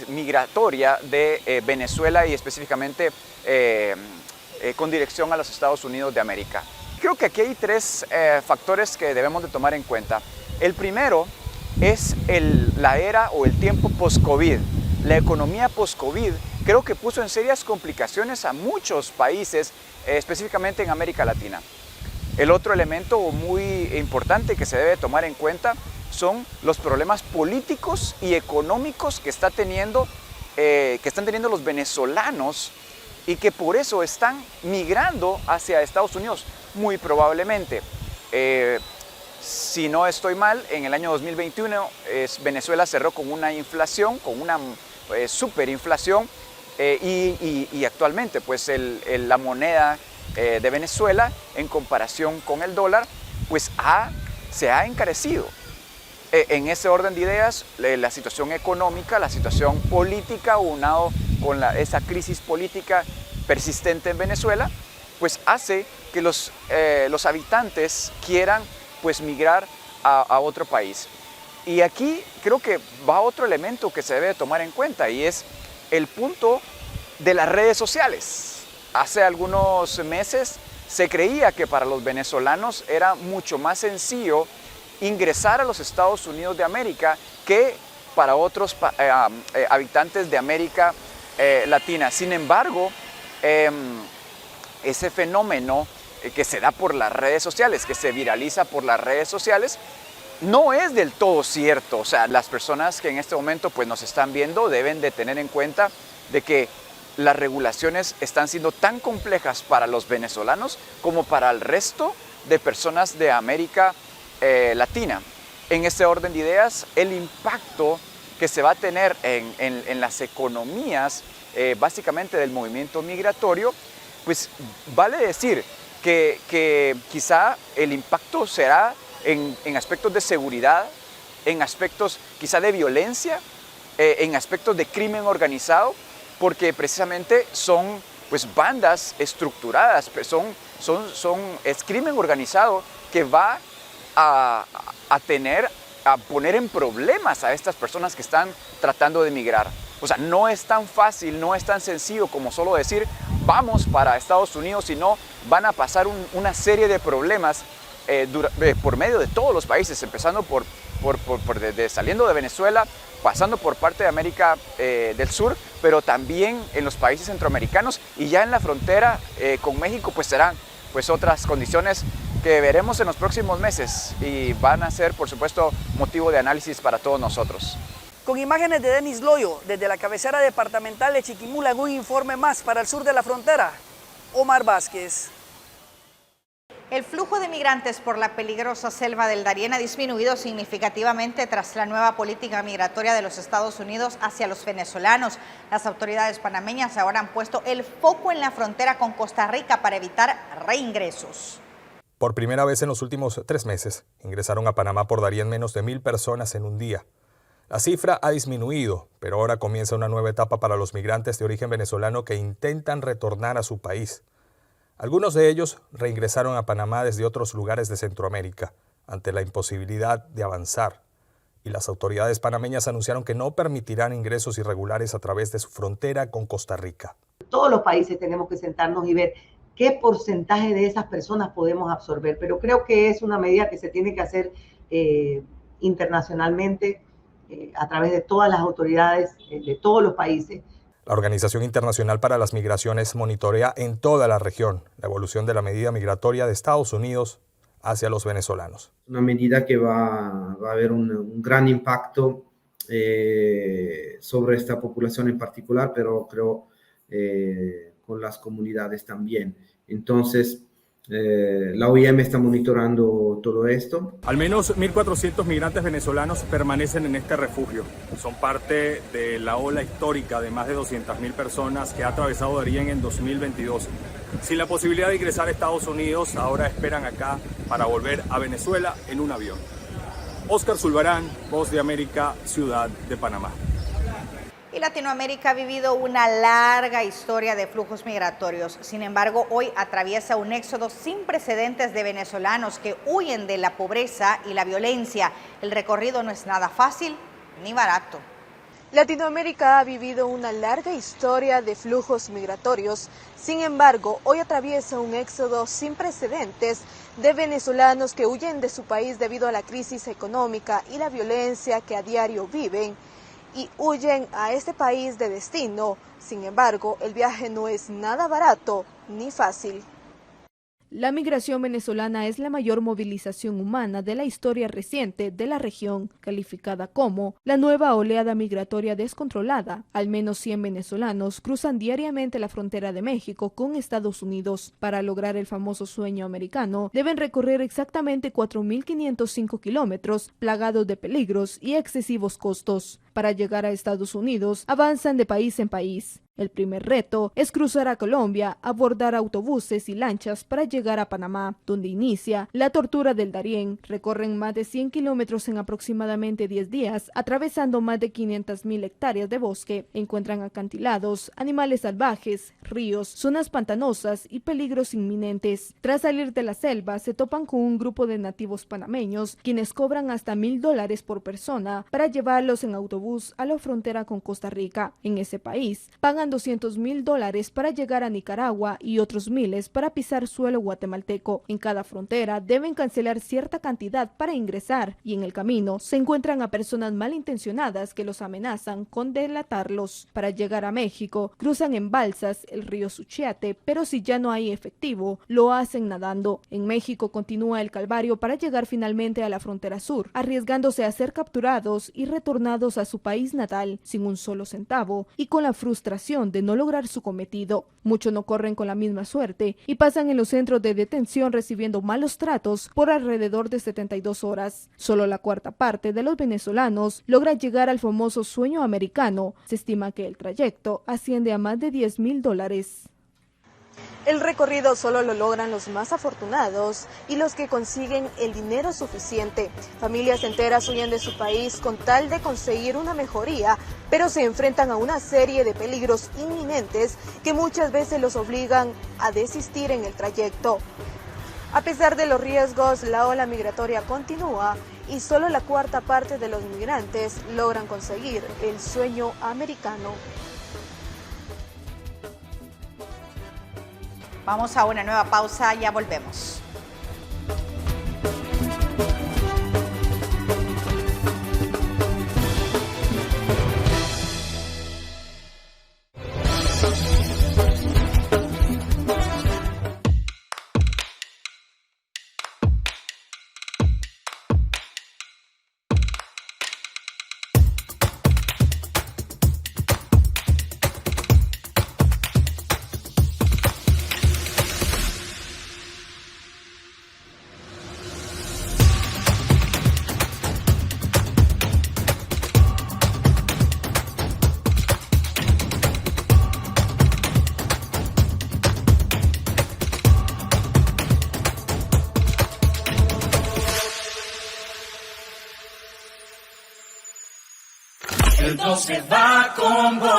migratoria de Venezuela y específicamente con dirección a los Estados Unidos de América. Creo que aquí hay 3 factores que debemos de tomar en cuenta. El primero es la era o el tiempo post-COVID. La economía post-COVID creo que puso en serias complicaciones a muchos países, específicamente en América Latina. El otro elemento muy importante que se debe tomar en cuenta son los problemas políticos y económicos que están teniendo los venezolanos y que por eso están migrando hacia Estados Unidos, muy probablemente. Si no estoy mal, en el año 2021 Venezuela cerró con una inflación, con una superinflación y actualmente pues la moneda de Venezuela en comparación con el dólar pues se ha encarecido. En ese orden de ideas, la situación económica, la situación política unado con esa crisis política persistente en Venezuela pues hace que los habitantes quieran pues migrar a otro país. Y aquí creo que va otro elemento que se debe tomar en cuenta y es el punto de las redes sociales. Hace algunos meses se creía que para los venezolanos era mucho más sencillo ingresar a los Estados Unidos de América que para otros habitantes de América Latina. Sin embargo, ese fenómeno que se da por las redes sociales, que se viraliza por las redes sociales, no es del todo cierto. O sea, las personas que en este momento pues, nos están viendo deben de tener en cuenta de que las regulaciones están siendo tan complejas para los venezolanos como para el resto de personas de América Latina. En este orden de ideas, el impacto que se va a tener en las economías básicamente del movimiento migratorio, pues vale decir que quizá el impacto será en aspectos de seguridad, en aspectos quizá de violencia, en aspectos de crimen organizado, porque precisamente son pues bandas estructuradas, es crimen organizado que va a poner en problemas a estas personas que están tratando de emigrar. O sea, no es tan fácil, no es tan sencillo como solo decir vamos para Estados Unidos, sino van a pasar una serie de problemas por medio de todos los países, empezando saliendo de Venezuela, pasando por parte de América del Sur, pero también en los países centroamericanos, y ya en la frontera con México pues serán pues otras condiciones que veremos en los próximos meses y van a ser por supuesto motivo de análisis para todos nosotros. Con imágenes de Denis Loyo, desde la cabecera departamental de Chiquimula, en un informe más para el sur de la frontera, Omar Vázquez. El flujo de migrantes por la peligrosa selva del Darién ha disminuido significativamente tras la nueva política migratoria de los Estados Unidos hacia los venezolanos. Las autoridades panameñas ahora han puesto el foco en la frontera con Costa Rica para evitar reingresos. Por primera vez en los últimos 3 meses, ingresaron a Panamá por Darién menos de 1.000 personas en un día. La cifra ha disminuido, pero ahora comienza una nueva etapa para los migrantes de origen venezolano que intentan retornar a su país. Algunos de ellos reingresaron a Panamá desde otros lugares de Centroamérica, ante la imposibilidad de avanzar. Y las autoridades panameñas anunciaron que no permitirán ingresos irregulares a través de su frontera con Costa Rica. Todos los países tenemos que sentarnos y ver qué porcentaje de esas personas podemos absorber, pero creo que es una medida que se tiene que hacer internacionalmente a través de todas las autoridades de todos los países. La Organización Internacional para las Migraciones monitorea en toda la región la evolución de la medida migratoria de Estados Unidos hacia los venezolanos. Una medida que va a haber un gran impacto sobre esta población en particular, pero creo con las comunidades también. Entonces, la OIM está monitorando todo esto. Al menos 1.400 migrantes venezolanos permanecen en este refugio. Son parte de la ola histórica de más de 200.000 personas que ha atravesado Darién en 2022. Sin la posibilidad de ingresar a Estados Unidos, ahora esperan acá para volver a Venezuela en un avión. Óscar Zulbarán, Voz de América, Ciudad de Panamá. Y Latinoamérica ha vivido una larga historia de flujos migratorios. Sin embargo, hoy atraviesa un éxodo sin precedentes de venezolanos que huyen de la pobreza y la violencia. El recorrido no es nada fácil ni barato. Latinoamérica ha vivido una larga historia de flujos migratorios. Sin embargo, hoy atraviesa un éxodo sin precedentes de venezolanos que huyen de su país debido a la crisis económica y la violencia que a diario viven, y huyen a este país de destino. Sin embargo, el viaje no es nada barato ni fácil. La migración venezolana es la mayor movilización humana de la historia reciente de la región, calificada como la nueva oleada migratoria descontrolada. Al menos 100 venezolanos cruzan diariamente la frontera de México con Estados Unidos. Para lograr el famoso sueño americano, deben recorrer exactamente 4.505 kilómetros, plagados de peligros y excesivos costos. Para llegar a Estados Unidos, avanzan de país en país. El primer reto es cruzar a Colombia, abordar autobuses y lanchas para llegar a Panamá, donde inicia la tortura del Darién. Recorren más de 100 kilómetros en aproximadamente 10 días, atravesando más de 500.000 hectáreas de bosque. Encuentran acantilados, animales salvajes, ríos, zonas pantanosas y peligros inminentes. Tras salir de la selva, se topan con un grupo de nativos panameños, quienes cobran hasta $1.000 por persona para llevarlos en autobús a la frontera con Costa Rica. En ese país, pagan $200.000 para llegar a Nicaragua y otros miles para pisar suelo guatemalteco. En cada frontera deben cancelar cierta cantidad para ingresar y en el camino se encuentran a personas malintencionadas que los amenazan con delatarlos. Para llegar a México cruzan en balsas el río Suchiate, pero si ya no hay efectivo, lo hacen nadando. En México continúa el calvario para llegar finalmente a la frontera sur, arriesgándose a ser capturados y retornados a su su país natal sin un solo centavo y con la frustración de no lograr su cometido. Muchos no corren con la misma suerte y pasan en los centros de detención recibiendo malos tratos por alrededor de 72 horas. Solo la cuarta parte de los venezolanos logra llegar al famoso sueño americano. Se estima que el trayecto asciende a más de $10,000. El recorrido solo lo logran los más afortunados y los que consiguen el dinero suficiente. Familias enteras huyen de su país con tal de conseguir una mejoría, pero se enfrentan a una serie de peligros inminentes que muchas veces los obligan a desistir en el trayecto. A pesar de los riesgos, la ola migratoria continúa y solo la cuarta parte de los migrantes logran conseguir el sueño americano. Vamos a una nueva pausa, ya volvemos. El 12 va con vos.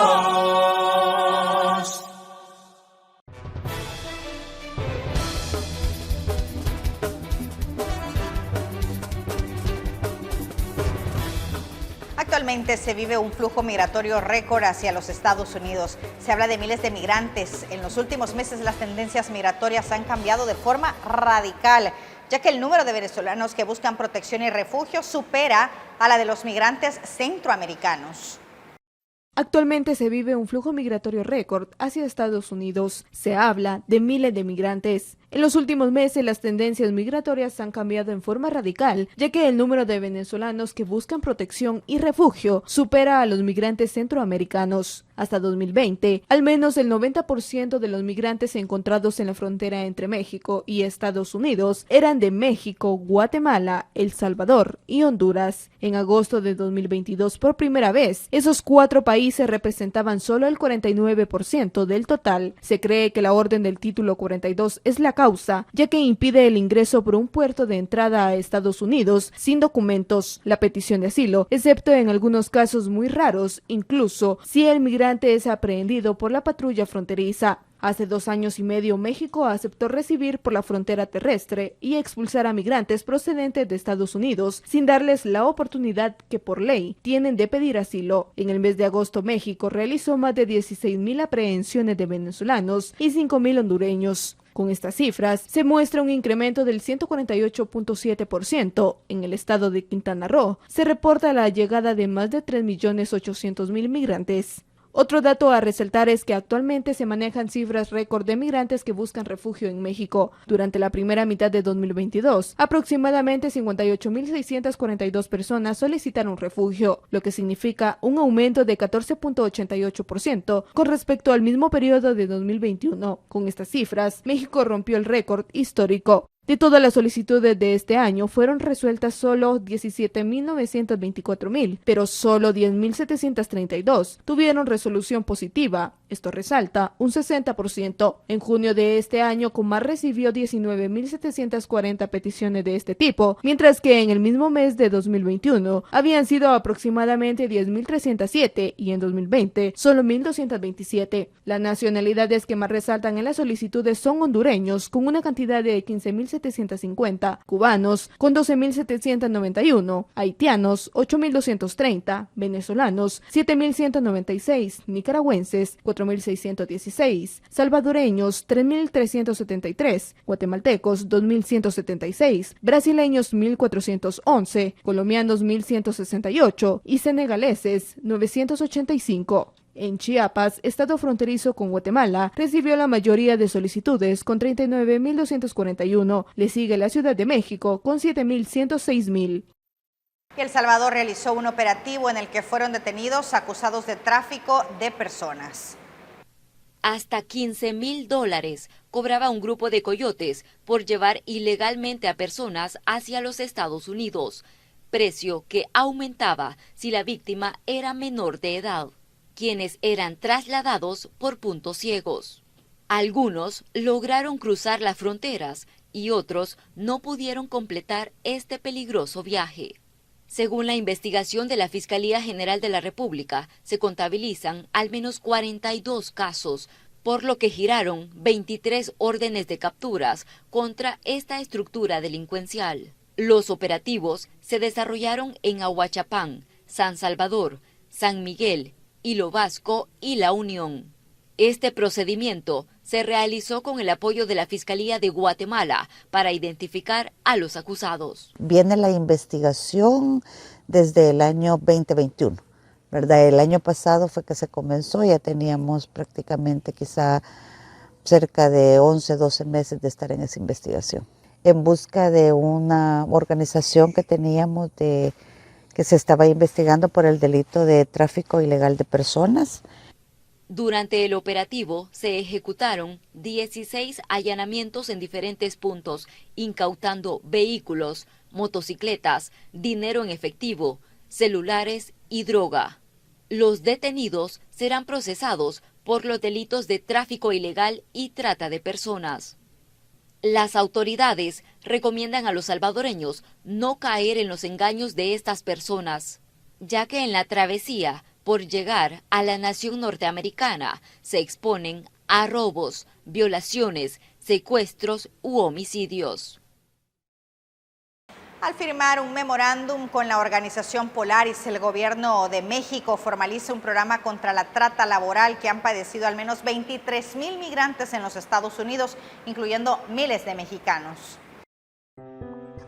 Actualmente se vive un flujo migratorio récord hacia los Estados Unidos. Se habla de miles de migrantes. En los últimos meses las tendencias migratorias han cambiado de forma radical, ya que el número de venezolanos que buscan protección y refugio supera a la de los migrantes centroamericanos. Actualmente se vive un flujo migratorio récord hacia Estados Unidos. Se habla de miles de migrantes. En los últimos meses las tendencias migratorias han cambiado en forma radical, ya que el número de venezolanos que buscan protección y refugio supera a los migrantes centroamericanos. Hasta 2020, al menos el 90% de los migrantes encontrados en la frontera entre México y Estados Unidos eran de México, Guatemala, El Salvador y Honduras. En agosto de 2022, por primera vez, esos 4 países representaban solo el 49% del total. Se cree que la orden del título 42 es la causa, ya que impide el ingreso por un puerto de entrada a Estados Unidos sin documentos, la petición de asilo, excepto en algunos casos muy raros, incluso si el migrante es aprehendido por la patrulla fronteriza. Hace 2 años y medio, México aceptó recibir por la frontera terrestre y expulsar a migrantes procedentes de Estados Unidos sin darles la oportunidad que por ley tienen de pedir asilo. En el mes de agosto, México realizó más de 16,000 aprehensiones de venezolanos y 5,000 hondureños. Con estas cifras, se muestra un incremento del 148.7%. En el estado de Quintana Roo, se reporta la llegada de más de 3.800.000 migrantes. Otro dato a resaltar es que actualmente se manejan cifras récord de migrantes que buscan refugio en México. Durante la primera mitad de 2022, aproximadamente 58.642 personas solicitaron refugio, lo que significa un aumento de 14.88% con respecto al mismo periodo de 2021. Con estas cifras, México rompió el récord histórico. De todas las solicitudes de este año, fueron resueltas solo 17.924,000, pero solo 10.732 tuvieron resolución positiva. Esto resalta un 60%. En junio de este año, Comar recibió 19.740 peticiones de este tipo, mientras que en el mismo mes de 2021 habían sido aproximadamente 10.307 y en 2020 solo 1.227. Las nacionalidades que más resaltan en las solicitudes son hondureños, con una cantidad de 15.750, cubanos con 12.791, haitianos 8.230, venezolanos 7.196, nicaragüenses 4.616, salvadoreños 3.373, guatemaltecos 2.176, brasileños 1.411, colombianos 1.168 y senegaleses 985. En Chiapas, estado fronterizo con Guatemala, recibió la mayoría de solicitudes con 39.241. Le sigue la Ciudad de México con 7.106,000. Y El Salvador realizó un operativo en el que fueron detenidos acusados de tráfico de personas. Hasta $15,000 cobraba un grupo de coyotes por llevar ilegalmente a personas hacia los Estados Unidos, precio que aumentaba si la víctima era menor de edad, quienes eran trasladados por puntos ciegos. Algunos lograron cruzar las fronteras y otros no pudieron completar este peligroso viaje. Según la investigación de la Fiscalía General de la República, se contabilizan al menos 42 casos, por lo que giraron 23 órdenes de capturas contra esta estructura delincuencial. Los operativos se desarrollaron en Ahuachapán, San Salvador, San Miguel, Hilo Vasco y La Unión. Este procedimiento se realizó con el apoyo de la Fiscalía de Guatemala para identificar a los acusados. Viene la investigación desde el año 2021, ¿verdad? El año pasado fue que se comenzó, ya teníamos prácticamente quizá cerca de 11, 12 meses de estar en esa investigación, en busca de una organización que teníamos que se estaba investigando por el delito de tráfico ilegal de personas. Durante el operativo se ejecutaron 16 allanamientos en diferentes puntos, incautando vehículos, motocicletas, dinero en efectivo, celulares y droga. Los detenidos serán procesados por los delitos de tráfico ilegal y trata de personas. Las autoridades recomiendan a los salvadoreños no caer en los engaños de estas personas, ya que en la travesía por llegar a la nación norteamericana se exponen a robos, violaciones, secuestros u homicidios. Al firmar un memorándum con la organización Polaris, el gobierno de México formaliza un programa contra la trata laboral que han padecido al menos 23,000 migrantes en los Estados Unidos, incluyendo miles de mexicanos.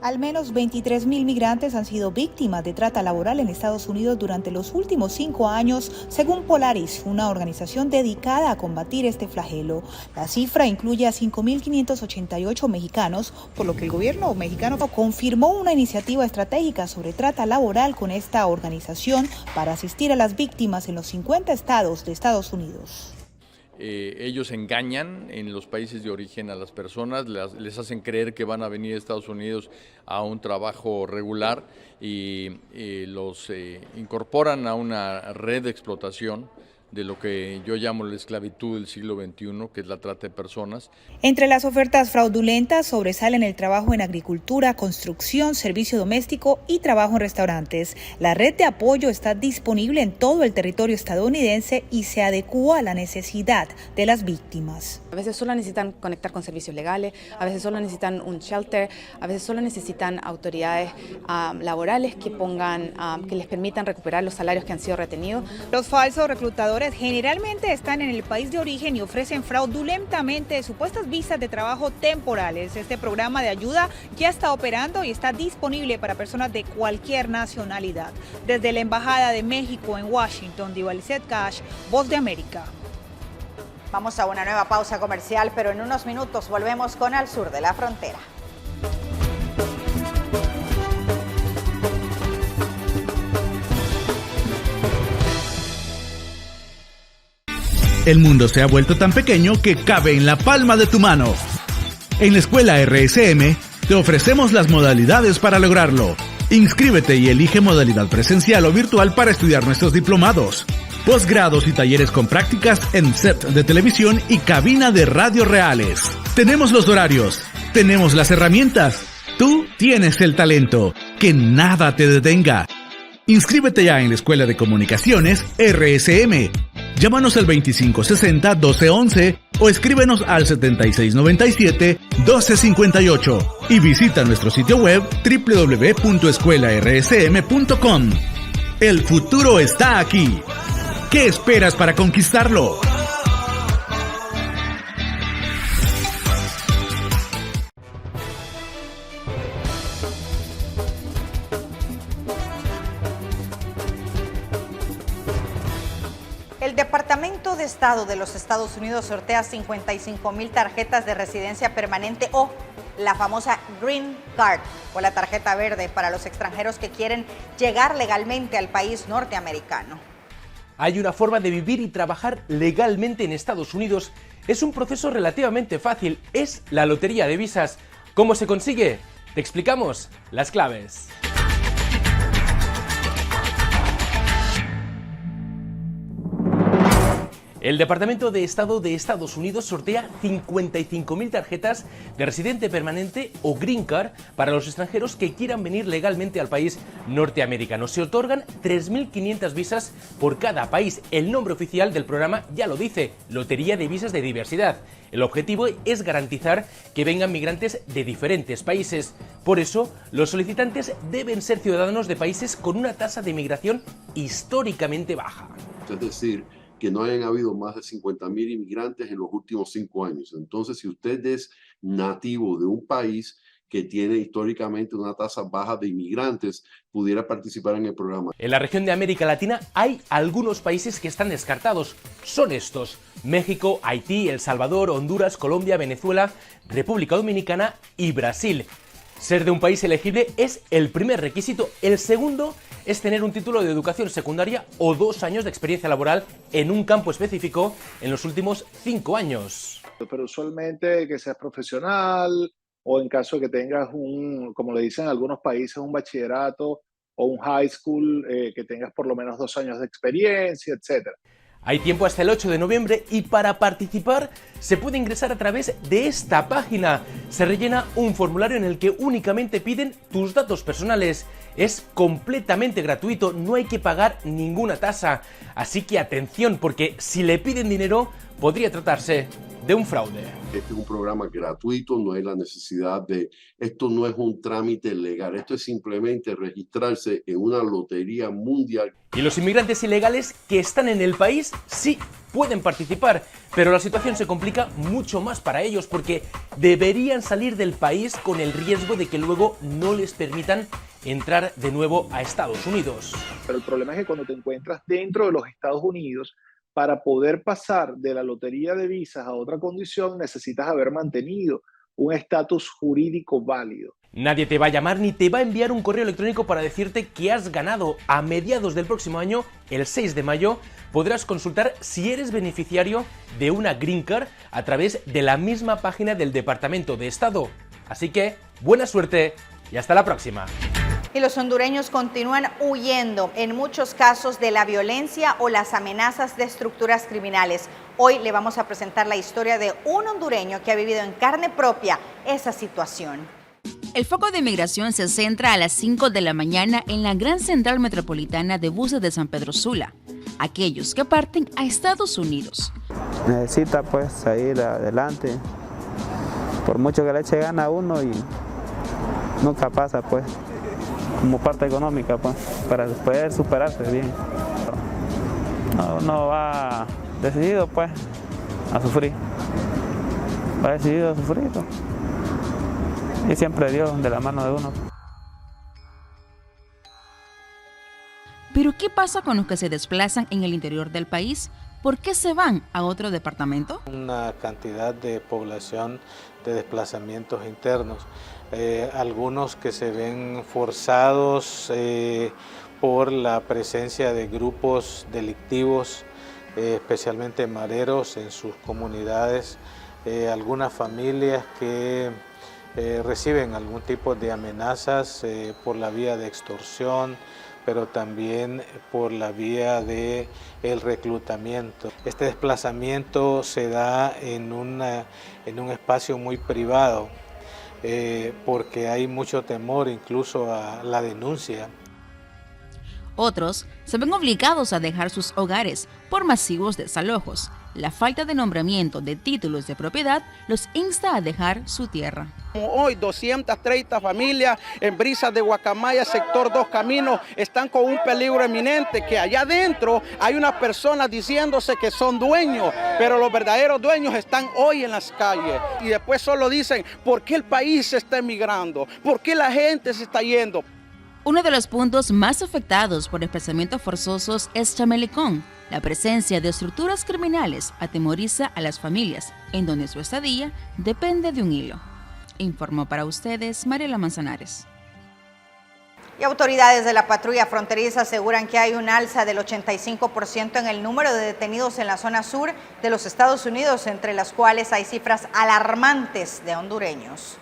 Al menos 23,000 migrantes han sido víctimas de trata laboral en Estados Unidos durante los últimos 5 años, según Polaris, una organización dedicada a combatir este flagelo. La cifra incluye a 5,588 mexicanos, por lo que el gobierno mexicano confirmó una iniciativa estratégica sobre trata laboral con esta organización para asistir a las víctimas en los 50 estados de Estados Unidos. Ellos engañan en los países de origen a las personas, les hacen creer que van a venir a Estados Unidos a un trabajo regular y los incorporan a una red de explotación de lo que yo llamo la esclavitud del siglo XXI, que es la trata de personas. Entre las ofertas fraudulentas sobresalen el trabajo en agricultura, construcción, servicio doméstico y trabajo en restaurantes. La red de apoyo está disponible en todo el territorio estadounidense y se adecúa a la necesidad de las víctimas. A veces solo necesitan conectar con servicios legales, a veces solo necesitan un shelter, a veces solo necesitan autoridades laborales que que les permitan recuperar los salarios que han sido retenidos. Los falsos reclutadores generalmente están en el país de origen y ofrecen fraudulentamente supuestas visas de trabajo temporales. Este programa de ayuda ya está operando y está disponible para personas de cualquier nacionalidad. Desde la Embajada de México en Washington, Divalicet Cash, Voz de América. Vamos a una nueva pausa comercial, pero en unos minutos volvemos con Al Sur de la Frontera. El mundo se ha vuelto tan pequeño que cabe en la palma de tu mano. En la escuela RSM te ofrecemos las modalidades para lograrlo. Inscríbete y elige modalidad presencial o virtual para estudiar nuestros diplomados, posgrados y talleres con prácticas en set de televisión y cabina de radio reales. Tenemos los horarios, tenemos las herramientas. Tú tienes el talento. Que nada te detenga. Inscríbete ya en la Escuela de Comunicaciones RSM. Llámanos al 2560-1211 o escríbenos al 7697-1258 y visita nuestro sitio web www.escuelarsm.com. El futuro está aquí. ¿Qué esperas para conquistarlo? El Departamento de estado de los Estados Unidos sortea 55,000 tarjetas de residencia permanente o la famosa Green Card o la tarjeta verde para los extranjeros que quieren llegar legalmente al país norteamericano. Hay una forma de vivir y trabajar legalmente en Estados Unidos. Es un proceso relativamente fácil, es la lotería de visas. ¿Cómo se consigue? Te explicamos las claves. El Departamento de Estado de Estados Unidos sortea 55,000 tarjetas de residente permanente o Green Card para los extranjeros que quieran venir legalmente al país norteamericano. Se otorgan 3.500 visas por cada país. El nombre oficial del programa ya lo dice, Lotería de Visas de Diversidad. El objetivo es garantizar que vengan migrantes de diferentes países. Por eso, los solicitantes deben ser ciudadanos de países con una tasa de migración históricamente baja. Es decir, que no hayan habido más de 50,000 inmigrantes en los últimos 5 años. Entonces, si usted es nativo de un país que tiene históricamente una tasa baja de inmigrantes, pudiera participar en el programa. En la región de América Latina hay algunos países que están descartados. Son estos: México, Haití, El Salvador, Honduras, Colombia, Venezuela, República Dominicana y Brasil. Ser de un país elegible es el primer requisito. El segundo es tener un título de educación secundaria o 2 años de experiencia laboral en un campo específico en los últimos 5 años. Pero usualmente que seas profesional o en caso de que tengas como le dicen en algunos países, un bachillerato o un high school, que tengas por lo menos 2 años de experiencia, etc. Hay tiempo hasta el 8 de noviembre y para participar se puede ingresar a través de esta página. Se rellena un formulario en el que únicamente piden tus datos personales. Es completamente gratuito, no hay que pagar ninguna tasa. Así que atención, porque si le piden dinero podría tratarse de un fraude. Este es un programa gratuito, no hay la necesidad de... Esto no es un trámite legal, esto es simplemente registrarse en una lotería mundial. Y los inmigrantes ilegales que están en el país sí pueden participar, pero la situación se complica mucho más para ellos porque deberían salir del país con el riesgo de que luego no les permitan entrar de nuevo a Estados Unidos. Pero el problema es que cuando te encuentras dentro de los Estados Unidos, para poder pasar de la lotería de visas a otra condición, necesitas haber mantenido un estatus jurídico válido. Nadie te va a llamar ni te va a enviar un correo electrónico para decirte que has ganado. A mediados del próximo año, el 6 de mayo, podrás consultar si eres beneficiario de una Green Card a través de la misma página del Departamento de Estado. Así que, buena suerte y hasta la próxima. Y los hondureños continúan huyendo, en muchos casos, de la violencia o las amenazas de estructuras criminales. Hoy le vamos a presentar la historia de un hondureño que ha vivido en carne propia esa situación. El foco de migración se centra a las 5 de la mañana en la Gran Central Metropolitana de Buses de San Pedro Sula. Aquellos que parten a Estados Unidos. Necesita pues salir adelante, por mucho que le eche gana a uno y nunca pasa pues. Como parte económica, pues, para poder superarse bien. No va decidido, pues, a sufrir. Va decidido a sufrir, pues. Y siempre Dios de la mano de uno. ¿Pero qué pasa con los que se desplazan en el interior del país? ¿Por qué se van a otro departamento? Una cantidad de población de desplazamientos internos. Algunos que se ven forzados por la presencia de grupos delictivos, especialmente mareros en sus comunidades, algunas familias que reciben algún tipo de amenazas por la vía de extorsión, pero también por la vía de el reclutamiento. Este desplazamiento se da en un espacio muy privado, porque hay mucho temor incluso a la denuncia. Otros se ven obligados a dejar sus hogares por masivos desalojos. La falta de nombramiento de títulos de propiedad los insta a dejar su tierra. Hoy 230 familias en Brisas de Guacamaya, sector Dos Caminos, están con un peligro eminente, que allá adentro hay unas personas diciéndose que son dueños, pero los verdaderos dueños están hoy en las calles. Y después solo dicen, ¿por qué el país se está emigrando? ¿Por qué la gente se está yendo? Uno de los puntos más afectados por desplazamientos forzosos es Chamelecón, La presencia de estructuras criminales atemoriza a las familias, en donde su estadía depende de un hilo. Informó para ustedes Mariela Manzanares. Y autoridades de la patrulla fronteriza aseguran que hay un alza del 85% en el número de detenidos en la zona sur de los Estados Unidos, entre las cuales hay cifras alarmantes de hondureños.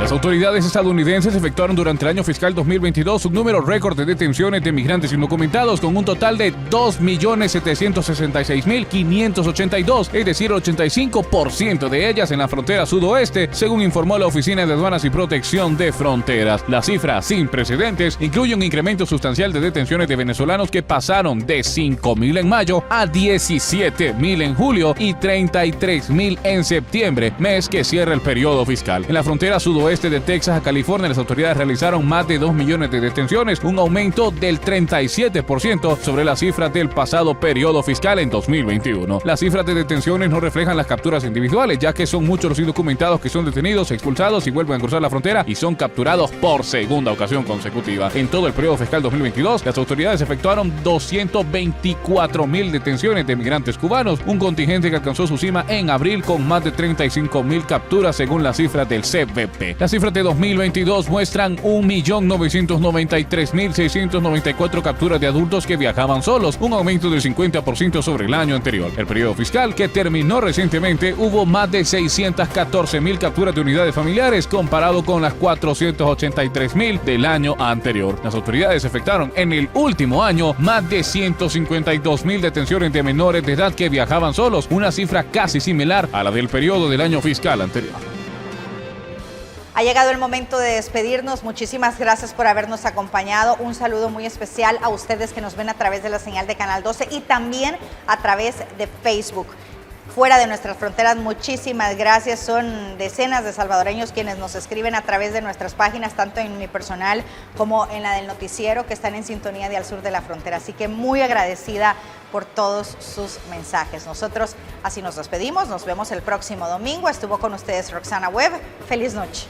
Las autoridades estadounidenses efectuaron durante el año fiscal 2022 un número récord de detenciones de migrantes indocumentados con un total de 2.766.582, es decir, 85% de ellas en la frontera sudoeste, según informó la Oficina de Aduanas y Protección de Fronteras. La cifra sin precedentes incluye un incremento sustancial de detenciones de venezolanos que pasaron de 5.000 en mayo a 17.000 en julio y 33.000 en septiembre, mes que cierra el periodo fiscal. En la frontera sudoeste de Texas a California, las autoridades realizaron más de 2 millones de detenciones, un aumento del 37% sobre las cifras del pasado periodo fiscal en 2021. Las cifras de detenciones no reflejan las capturas individuales, ya que son muchos los indocumentados que son detenidos, expulsados y vuelven a cruzar la frontera y son capturados por segunda ocasión consecutiva. En todo el periodo fiscal 2022, las autoridades efectuaron 224.000 detenciones de migrantes cubanos, un contingente que alcanzó su cima en abril con más de 35.000 capturas según las cifras del CBP. Las cifras de 2022 muestran 1.993.694 capturas de adultos que viajaban solos, un aumento del 50% sobre el año anterior. El periodo fiscal que terminó recientemente hubo más de 614.000 capturas de unidades familiares comparado con las 483.000 del año anterior. Las autoridades efectuaron en el último año más de 152.000 detenciones de menores de edad que viajaban solos, una cifra casi similar a la del periodo del año fiscal anterior. Ha llegado el momento de despedirnos. Muchísimas gracias por habernos acompañado. Un saludo muy especial a ustedes que nos ven a través de la señal de Canal 12 y también a través de Facebook. Fuera de nuestras fronteras, muchísimas gracias. Son decenas de salvadoreños quienes nos escriben a través de nuestras páginas, tanto en mi personal como en la del noticiero, que están en sintonía de Al Sur de la Frontera. Así que muy agradecida por todos sus mensajes. Nosotros así nos despedimos. Nos vemos el próximo domingo. Estuvo con ustedes Roxana Webb. Feliz noche.